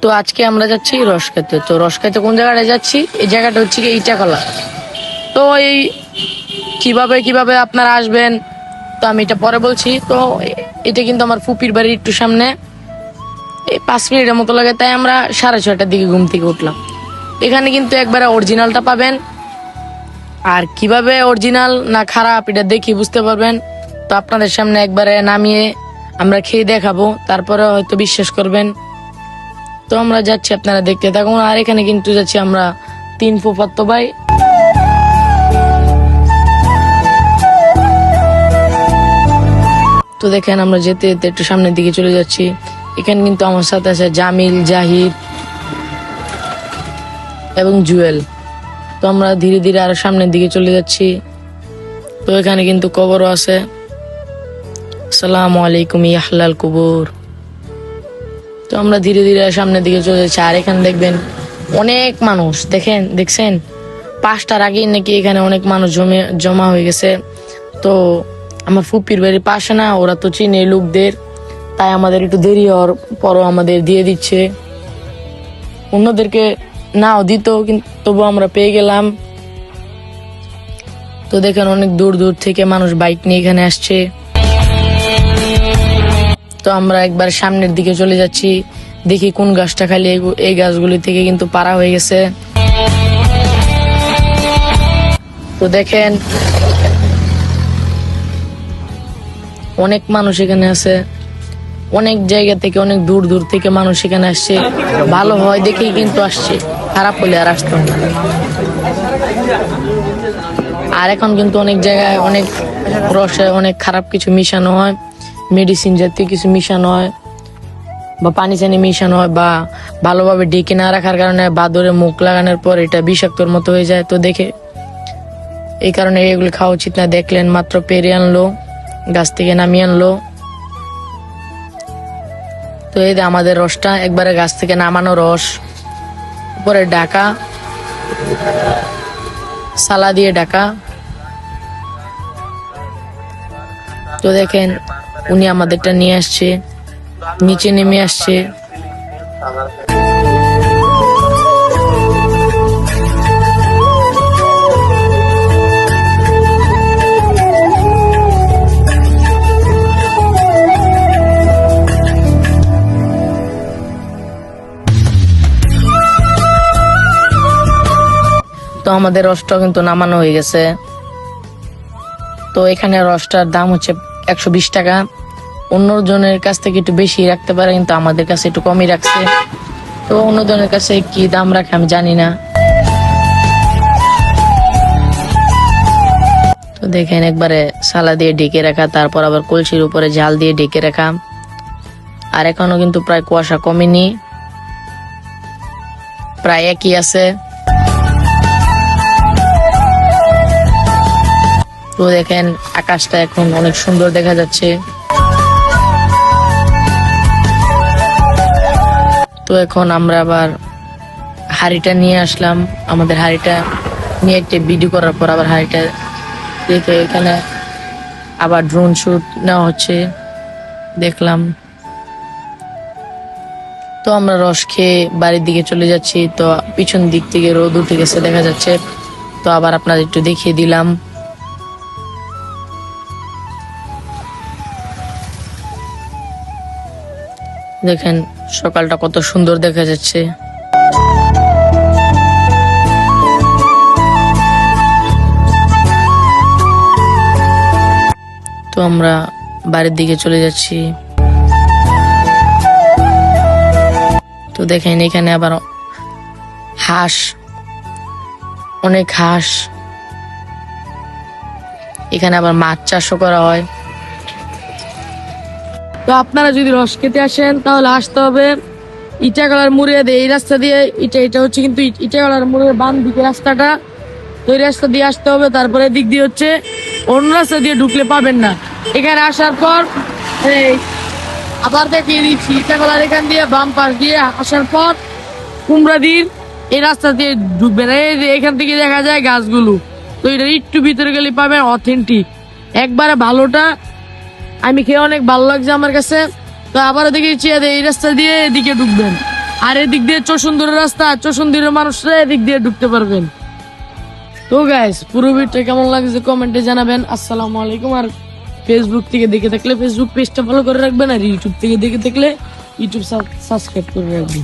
তো আজকে আমরা যাচ্ছি রস খেতে। তো রস খেতে কোন জায়গাটায় যাচ্ছি, এই জায়গাটা হচ্ছে কি ইটাখলা। তো এই কিভাবে কিভাবে আপনারা আসবেন তো আমি এটা পরে বলছি। তো এটা কিন্তু আমার ফুপির বাড়ির একটু সামনে, এই 5 মিনিটের মতো লাগে। তাই আমরা 6:30টার দিকে ঘুম থেকে উঠলাম। এখানে কিন্তু একবারে অরিজিনালটা পাবেন, আর কিভাবে অরিজিনাল না খারাপ এটা দেখি বুঝতে পারবেন। তো আপনাদের সামনে একবারে নামিয়ে আমরা খেয়ে দেখাবো, তারপরে হয়তো বিশ্বাস করবেন। তো আমরা যাচ্ছি, আপনারা দেখতে থাকুন। আর এখানে কিন্তু যাচ্ছি আমরা 3 ফুফাতো ভাই। তো দেখেন আমরা যেতে যেতে একটু সামনের দিকে চলে যাচ্ছি। এখানে কিন্তু আমার সাথে আছে জামিল, জাহিদ এবং জুয়েল। তো আমরা ধীরে ধীরে আরো সামনের দিকে চলে যাচ্ছি। তো এখানে কিন্তু কবরও আছে। আসসালামু আলাইকুম ইয়াহলাল কুবুর। তো আমরা ধীরে ধীরে সামনের দিকে চলে যাচ্ছি। আর এখানে দেখবেন অনেক মানুষ, দেখছেন 5টার আগেই নাকি এখানে অনেক মানুষ জমা হয়ে গেছে। তো আমার ফুপির বাড়ির পাশে না, ওরা তো চিনে লোকদের, তাই আমাদের একটু দেরি হওয়ার পরও আমাদের দিয়ে দিচ্ছে। অন্যদেরকে নাও দিত, কিন্তু তবু আমরা পেয়ে গেলাম। তো দেখেন অনেক দূর দূর থেকে মানুষ বাইক নিয়ে এখানে আসছে। তো আমরা একবার সামনের দিকে চলে যাচ্ছি, দেখি কোন গাছটা খালি। এই গাছগুলি থেকে কিন্তু পাড়া হয়ে গেছে। তো দেখেন অনেক মানুষ এখানে আছে, অনেক জায়গা থেকে, অনেক দূর দূর থেকে মানুষ এখানে আসছে। ভালো হয় দেখেই কিন্তু আসছে, খারাপ হলে আর আসতো না। আর এখন কিন্তু অনেক জায়গায় অনেক রসে অনেক খারাপ কিছু মিশানো হয়, মেডিসিন জাতীয় কিছু মিশানো হয়, বা পানি চানি মিশানো হয়, বা ভালোভাবে ডেকে না রাখার কারণে বাদরে মুখ লাগানোর পর এটা বিষাক্তর মতো হয়ে যায়। তো দেখে এই কারণে এগুলো খাওয়া উচিত না। দেখলেন মাত্র পেরে আনলো, গাছ থেকে নামিয়ে আনলো। তো এই যে আমাদের রসটা একবারে গাছ থেকে নামানো রস, উপরে ঢাকা, সালা দিয়ে ঢাকা। তো দেখেন উনি আমাদেরটা নিয়ে আসছে, নিচে নেমে আসছে। তো আমাদের রসটাও কিন্তু নামানো হয়ে গেছে। তো এখানে রসটার দাম হচ্ছে 120 টাকা। অন্য জনের কাছ থেকে একটু বেশি রাখতে পারে, কিন্তু আমাদের কাছে একটু কমই রাখছে। তো অন্য জনের কাছে কি দাম রাখে আমি জানি না। তো দেখেন একবারে সালা দিয়ে ঢেকে রাখা, তারপর আবার কলসির উপরে জাল দিয়ে ঢেকে রাখা। আর এখনো কিন্তু প্রায় কুয়াশা কমেনি, প্রায় একই আছে। তো দেখেন আকাশটা এখন অনেক সুন্দর দেখা যাচ্ছে। তো এখন আমরা আবার হাড়িটা নিয়ে আসলাম। আমাদের হাড়িটা নিয়ে একটা ভিডিও করার পর আবার হাড়িটা রেখে এখানে আবার ড্রোন শুট নেওয়া হচ্ছে, দেখলাম। তো আমরা রস খেয়ে বাড়ির দিকে চলে যাচ্ছি। তো পিছন দিক থেকে রোদ উঠে গেছে দেখা যাচ্ছে। তো আবার আপনাদের একটু দেখিয়ে দিলাম। দেখেন সকালটা কত সুন্দর দেখা যাচ্ছে। তো আমরা বাড়ির দিকে চলে যাচ্ছি। তো দেখেন এখানে আবার হাঁস, অনেক হাঁস। এখানে আবার মাছ চাষও করা হয়। তো আপনারা যদি রস খেতে আসেন তাহলে আসতে হবে ইটাখলার মোড়ে। এই রাস্তা দিয়ে, এটা হচ্ছে কিন্তু ইটাখলার মোড়ের বাম দিকে রাস্তাটা। তো এই রাস্তা দিয়ে আসতে হবে। তারপরে দিক দিয়ে হচ্ছে অন্য রাস্তা দিয়ে ঢুকলে পাবেন না। এখানে আসার পর আবার দেখিয়ে দিচ্ছি, ইটাখলার এখান দিয়ে বাম পাশ দিয়ে আসার পর কুমড়াদির এই রাস্তা দিয়ে ঢুকবেন। এই যে এখান থেকে দেখা যায় গাছগুলো। তো এটা একটু ভিতরে গেলে পাবেন অথেন্টিক একবারে ভালোটা। আমি খেয়ে অনেক ভালো লাগছে আমার কাছে। তো আবারও দেখেছি এই রাস্তা দিয়ে এদিকে ঢুকবেন। আর এদিক দিয়ে চৌসুন্দরের রাস্তা, চৌসুন্দরের মানুষরা এদিক দিয়ে ঢুকতে পারবেন। তো গাইস পুরো ভিডিওটা কেমন লাগছে কমেন্টে জানাবেন। আসসালামু আলাইকুম। আর ফেসবুক থেকে দেখে থাকলে ফেসবুক পেজটা ফলো করে রাখবেন, আর ইউটিউব থেকে দেখে থাকলে ইউটিউব সাবস্ক্রাইব করে রাখবেন।